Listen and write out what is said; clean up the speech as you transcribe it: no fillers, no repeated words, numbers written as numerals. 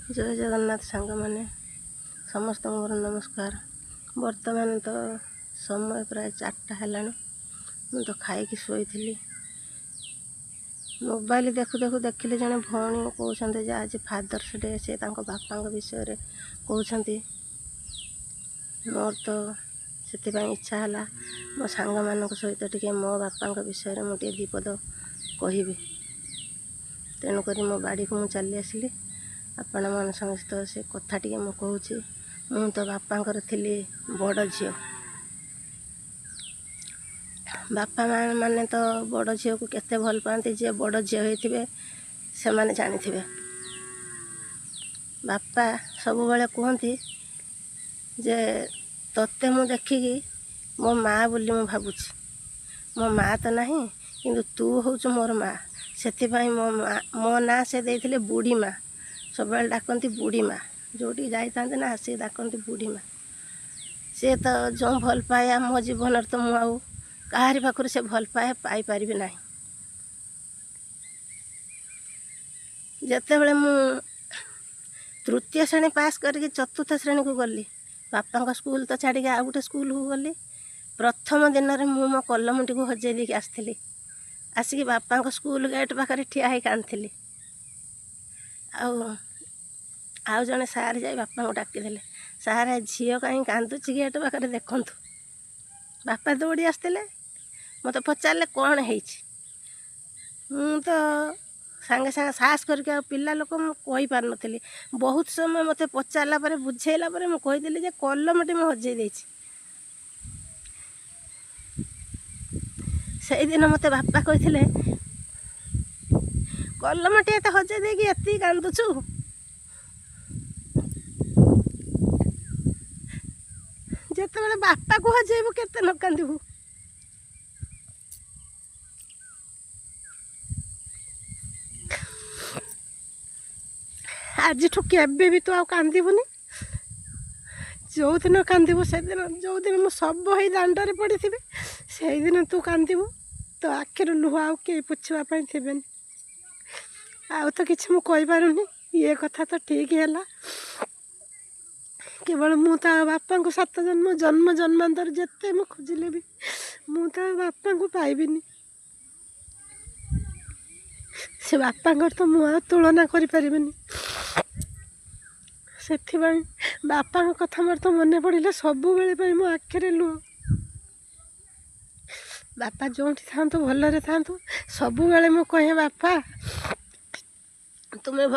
जय जगन्नाथ सांग मैंने समस्त मोर नमस्कार। वर्तमान तो समय प्राय 4टा है। मु तो खाई शोई मोबाइल देखु देखु देखिले जने भौणी कहते जे आज फादर्स डे से बापा विषय कहते मोर तो से इच्छा है मो सांग मान सहित टे मो बापा विषय मुझे दीपद कहि तेणुक मो बाड़ी को मुझे चली आसली आपण मन समस्त से कथा टे मुझे मु तो बापा थी बड़ झील बापा माने तो बड़ झील को केते भल पाती जे बड़ झील होते से माने जानी बापा सब बेले कहती जे तोते मु देखिकी मो माँ बोली मु भावुची मो माँ तो नहीं किंतु तू हूँ मोर माँ से मो ना से देते बुढ़ी माँ सब डाकती बुढ़ी माँ जोटी जाता ना आसिक डाकती बुढ़ी माँ सी तो जो भल पाए मो जीवन तो मुझे कहारी पाखर से भल पाए पाई पारि ना जिते बड़े मु तृतीय श्रेणी पास करके चतुर्थ श्रेणी को गली बापा स्कूल तो छाड़ी आ गोटे स्कूल को गली प्रथम दिन में मो कलमटी को हजे देकी आसती आसिक बापा स्कूल गेट पाखे ठिया हो कांदी आउ जड़े सार जा बापा को डाकिदेले सार झील कहीं कांदुची गेट पाखे देखु बापा दौड़ी आसते मत पचारे कौन है मु तो सांगे सांगे साहस करके पिला लोक मुझे पार नी बहुत समय मत पचारा बुझेला मुझे जे कलमटी मुझे हजे देछि से दिन मत बापा कहते कलमटी एत हजे देकी एति कांदुचु जिते बड़े बापा को हजेबू केते न कांदबू आज ठुकी एबे भी तू आ कांदबुनी जो दिन कांदबू से दिन जो दिन मु सब हो दांडे पड़ी से दिन तू कांदबू तो आखिर लुह आउ किए पुछवाई थे आउ तो किसी मुझे पारुनी ये कथा तो ठीक है केवल मु बापा को 7 जन्म जन्म जन्मांतर जिते मु खोजिले भी मु बापा को पाइबिनी से बापा तो मुझे तुलना करि परिबिनी से बापा कथा मोर तो मन पड़े सब बेले मो आखिरे लुह बापा जो था भलरे था सब बेले मु कहे बापा तुम्हें